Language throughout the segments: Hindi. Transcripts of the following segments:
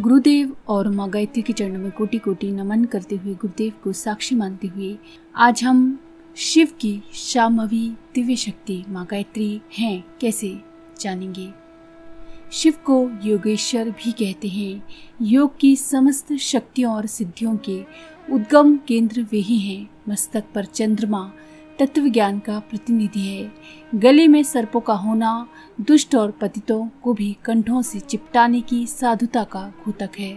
गुरुदेव और माँ गायत्री के चरणों में कोटि कोटि नमन करते हुए, गुरुदेव को साक्षी मानते हुए आज हम शिव की शाम्भवी दिव्य शक्ति माँ गायत्री हैं कैसे जानेंगे। शिव को योगेश्वर भी कहते हैं। योग की समस्त शक्तियों और सिद्धियों के उद्गम केंद्र वे ही हैं। मस्तक पर चंद्रमा तत्व ज्ञान का प्रतिनिधि है। गले में सर्पों का होना दुष्ट और पतितों को भी कंठों से चिपटाने की साधुता का घोतक है।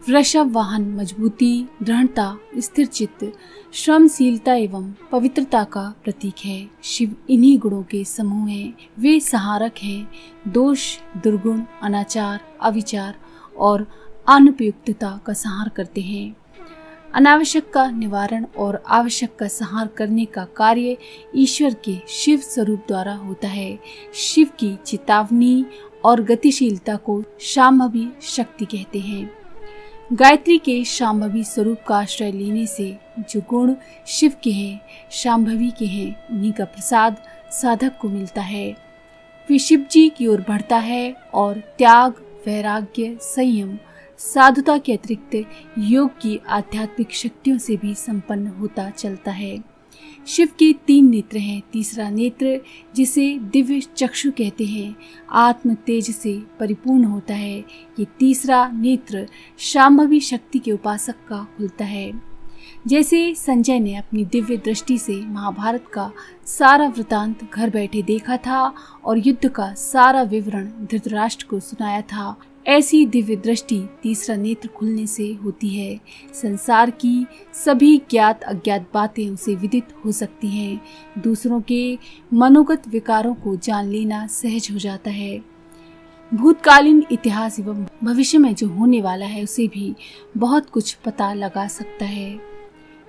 वृषभ वाहन मजबूती, दृढ़ता, स्थिर चित्त, श्रमशीलता एवं पवित्रता का प्रतीक है। शिव इन्हीं गुणों के समूह हैं। वे सहारक हैं। दोष, दुर्गुण, अनाचार, अविचार और अनुपयुक्तता का संहार करते हैं। अनावश्यक का निवारण और आवश्यक का संहार करने का कार्य ईश्वर के शिव स्वरूप द्वारा होता है। शिव की चेतावनी और गतिशीलता को शाम्भवी शक्ति कहते हैं। गायत्री के शाम्भवी स्वरूप का आश्रय लेने से जो गुण शिव के हैं, शाम्भवी के हैं, उन्हीं का प्रसाद साधक को मिलता है। वे शिव जी की ओर बढ़ता है और त्याग, वैराग्य, संयम, साधुता के अतिरिक्त योग की आध्यात्मिक शक्तियों से भी संपन्न होता चलता है। शिव के 3 नेत्र हैं। तीसरा नेत्र, जिसे दिव्य चक्षु कहते हैं, आत्म तेज से परिपूर्ण होता है। ये तीसरा नेत्र शाम्भवी शक्ति के उपासक का खुलता है। जैसे संजय ने अपनी दिव्य दृष्टि से महाभारत का सारा वृतांत घर बैठे देखा था और युद्ध का सारा विवरण धृतराष्ट्र को सुनाया था, ऐसी दिव्य दृष्टि तीसरा नेत्र खुलने से होती है। संसार की सभी ज्ञात अज्ञात बातें उसे विदित हो सकती हैं। दूसरों के मनोगत विकारों को जान लेना सहज हो जाता है। भूतकालीन इतिहास एवं भविष्य में जो होने वाला है उसे भी बहुत कुछ पता लगा सकता है।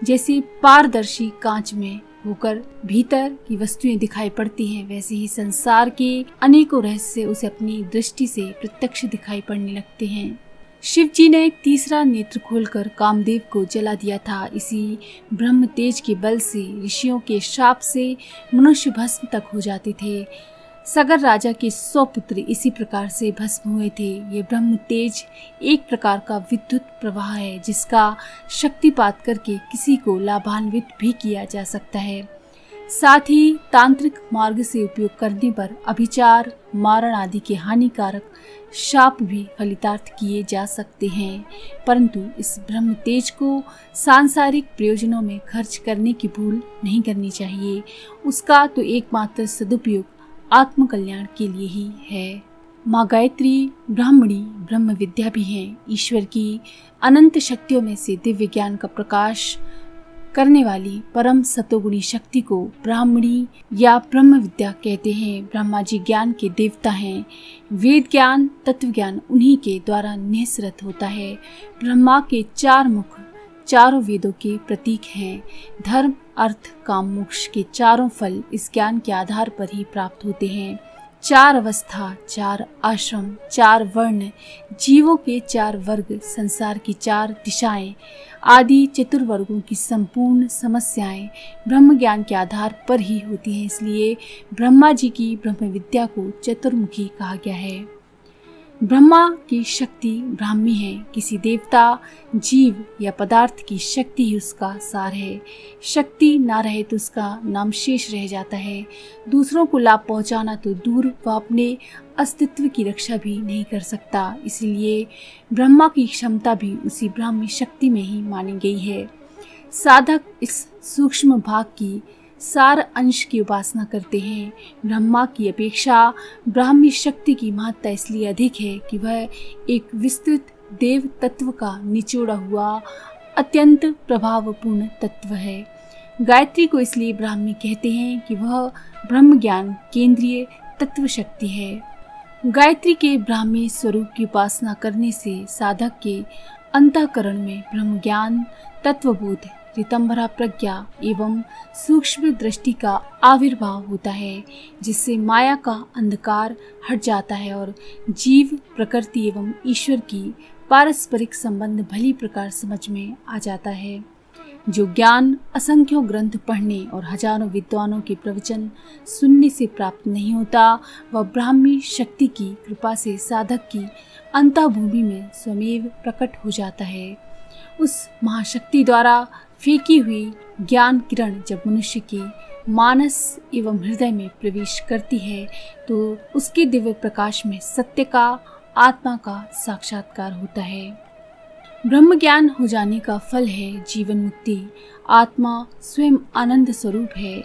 जैसे पारदर्शी कांच में होकर भीतर की वस्तुएं दिखाई पड़ती हैं, वैसे ही संसार के अनेकों रहस्य उसे अपनी दृष्टि से प्रत्यक्ष दिखाई पड़ने लगते हैं। शिव जी ने तीसरा नेत्र खोलकर कामदेव को जला दिया था। इसी ब्रह्म तेज के बल से ऋषियों के शाप से मनुष्य भस्म तक हो जाते थे। सगर राजा के 100 पुत्र इसी प्रकार से भस्म हुए थे। ये ब्रह्म तेज एक प्रकार का विद्युत प्रवाह है, जिसका शक्तिपात करके किसी को लाभान्वित भी किया जा सकता है। साथ ही तांत्रिक मार्ग से उपयोग करने पर अभिचार, मारण आदि के हानिकारक शाप भी फलितार्थ किए जा सकते हैं। परंतु इस ब्रह्म तेज को सांसारिक प्रयोजनों में खर्च करने की भूल नहीं करनी चाहिए। उसका तो एकमात्र सदुपयोग आत्म कल्याण के लिए ही है। माँ गायत्री ब्राह्मणी ब्रह्म विद्या भी है। ईश्वर की अनंत शक्तियों में से दिव्य ज्ञान का प्रकाश करने वाली परम सतोगुणी शक्ति को ब्राह्मणी या ब्रह्म विद्या कहते हैं। ब्रह्मा जी ज्ञान के देवता हैं। वेद ज्ञान, तत्व ज्ञान उन्हीं के द्वारा निःसृत होता है। ब्रह्मा के 4 मुख चारों वेदों के प्रतीक हैं। धर्म, अर्थ, काम, मोक्ष के चारों फल इस ज्ञान के आधार पर ही प्राप्त होते हैं। 4 अवस्था, 4 आश्रम, 4 वर्ण, जीवों के 4 वर्ग, संसार की 4 दिशाएं आदि चतुर्वर्गों की संपूर्ण समस्याएं ब्रह्म ज्ञान के आधार पर ही होती हैं। इसलिए ब्रह्मा जी की ब्रह्म विद्या को चतुर्मुखी कहा गया है। ब्रह्मा की शक्ति ब्राह्मी है। किसी देवता, जीव या पदार्थ की शक्ति ही उसका सार है। शक्ति ना रहे तो उसका नाम शेष रह जाता है। दूसरों को लाभ पहुंचाना तो दूर, वह अपने अस्तित्व की रक्षा भी नहीं कर सकता। इसलिए ब्रह्मा की क्षमता भी उसी ब्राह्मी शक्ति में ही मानी गई है। साधक इस सूक्ष्म भाग की सार अंश की उपासना करते हैं। ब्रह्मा की अपेक्षा ब्राह्मी शक्ति की महत्ता इसलिए अधिक है कि वह एक विस्तृत देव तत्व का निचोड़ा हुआ अत्यंत प्रभावपूर्ण तत्व है। गायत्री को इसलिए ब्राह्मी कहते हैं कि वह ब्रह्म ज्ञान केंद्रीय तत्व शक्ति है। गायत्री के ब्राह्मी स्वरूप की उपासना करने से साधक के अंतःकरण में ब्रह्म ज्ञान, तत्वबोध, रितंभरा प्रज्ञा एवं सूक्ष्म दृष्टि का आविर्भाव होता है, जिससे माया का अंधकार हट जाता है और जीव, प्रकृति एवं ईश्वर की पारस्परिक संबंध भली प्रकार समझ में आ जाता है। जो ज्ञान असंख्यों ग्रंथ पढ़ने और हजारों विद्वानों के प्रवचन सुनने से प्राप्त नहीं होता, वह ब्राह्मी शक्ति की कृपा से साधक की अंतःभूमि में स्वमेव प्रकट हो जाता है। उस महाशक्ति द्वारा फेंकी हुई ज्ञान किरण जब मनुष्य के मानस एवं हृदय में प्रवेश करती है तो उसके दिव्य प्रकाश में सत्य का, आत्मा का साक्षात्कार होता है। ब्रह्म ज्ञान हो जाने का फल है जीवन मुक्ति। आत्मा स्वयं आनंद स्वरूप है।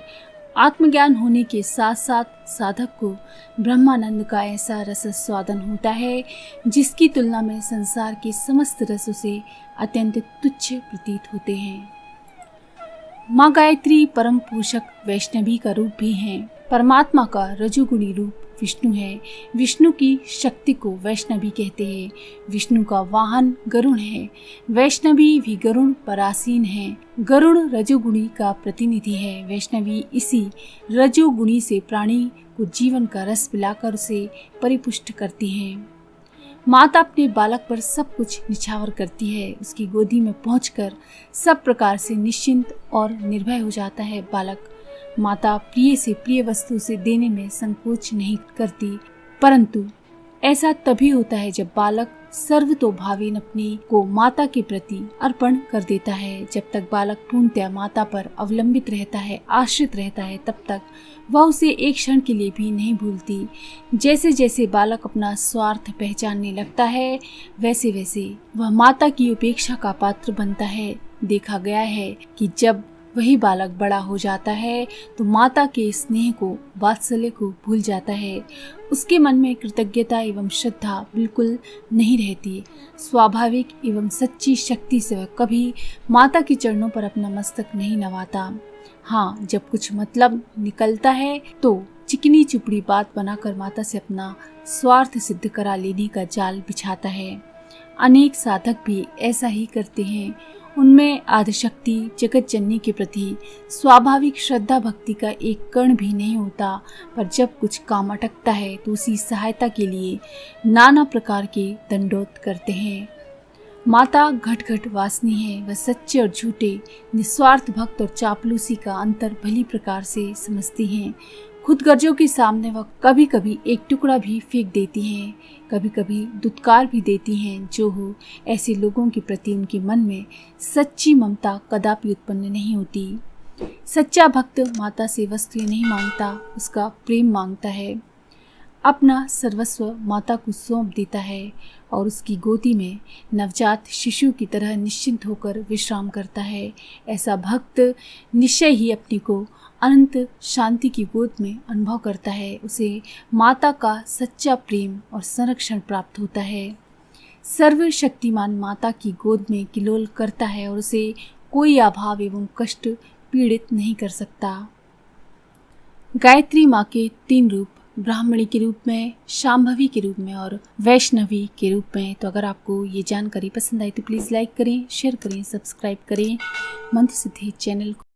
आत्मज्ञान होने के साथ साथ साधक को ब्रह्मानंद का ऐसा रस स्वादन होता है जिसकी तुलना में संसार के समस्त रसों से अत्यंत तुच्छ प्रतीत होते हैं। माँ गायत्री परम पोषक वैष्णवी का रूप भी है। परमात्मा का रजोगुणी रूप विष्णु है। विष्णु की शक्ति को वैष्णवी कहते हैं। विष्णु का वाहन गरुड़ है। वैष्णवी भी गरुड़ पर आसीन है। गरुड़ रजोगुणी का प्रतिनिधि है। वैष्णवी इसी रजोगुणी से प्राणी को जीवन का रस पिलाकर उसे परिपुष्ट करती है। माता अपने बालक पर सब कुछ निछावर करती है। उसकी गोदी में पहुंचकर सब प्रकार से निश्चिंत और निर्भय हो जाता है बालक। माता प्रिय से प्रिय वस्तु से देने में संकोच नहीं करती, परंतु ऐसा तभी होता है जब बालक सर्वतोभावेन अपने को माता के प्रति अर्पण कर देता है। जब तक बालक पूर्णतः माता पर अवलंबित रहता है, आश्रित रहता है, तब तक वह उसे एक क्षण के लिए भी नहीं भूलती। जैसे जैसे बालक अपना स्वार्थ पहचानने लगता है वैसे वैसे वह माता की उपेक्षा का पात्र बनता है। देखा गया है कि जब वही बालक बड़ा हो जाता है तो माता के स्नेह को, वात्सल्य को भूल जाता है। उसके मन में कृतज्ञता एवं श्रद्धा बिल्कुल नहीं रहती। स्वाभाविक एवं सच्ची शक्ति से वह कभी माता के चरणों पर अपना मस्तक नहीं नवाता। हाँ, जब कुछ मतलब निकलता है तो चिकनी चुपड़ी बात बनाकर माता से अपना स्वार्थ सिद्ध करा लेने का जाल बिछाता है। अनेक साधक भी ऐसा ही करते हैं। उनमें आदिशक्ति जगत जननी के प्रति स्वाभाविक श्रद्धा भक्ति का एक कण भी नहीं होता, पर जब कुछ काम अटकता है तो उसी सहायता के लिए नाना प्रकार के दंडोत करते हैं। माता घट घट वासनी है। वह सच्चे और झूठे, निस्वार्थ भक्त और चापलूसी का अंतर भली प्रकार से समझती हैं। खुद गर्जों के सामने वह कभी कभी एक टुकड़ा भी फेंक देती हैं, कभी कभी दुत्कार भी देती हैं। जो हो, ऐसे लोगों के प्रति उनके मन में सच्ची ममता कदापि उत्पन्न नहीं होती। सच्चा भक्त माता से वस्तुएं नहीं मांगता, उसका प्रेम मांगता है। अपना सर्वस्व माता को सौंप देता है और उसकी गोदी में नवजात शिशु की तरह निश्चिंत होकर विश्राम करता है। ऐसा भक्त निश्चय ही अपने को अनंत शांति की गोद में अनुभव करता है। उसे माता का सच्चा प्रेम और संरक्षण प्राप्त होता है। सर्वशक्तिमान माता की गोद में किलोल करता है और उसे कोई अभाव एवं कष्ट पीड़ित नहीं कर सकता। गायत्री माँ के 3 रूप, ब्राह्मणी के रूप में, शांभवी के रूप में और वैष्णवी के रूप में। तो अगर आपको ये जानकारी पसंद आई तो प्लीज़ लाइक करें, शेयर करें, सब्सक्राइब करें मंत्र सिद्धि चैनल को।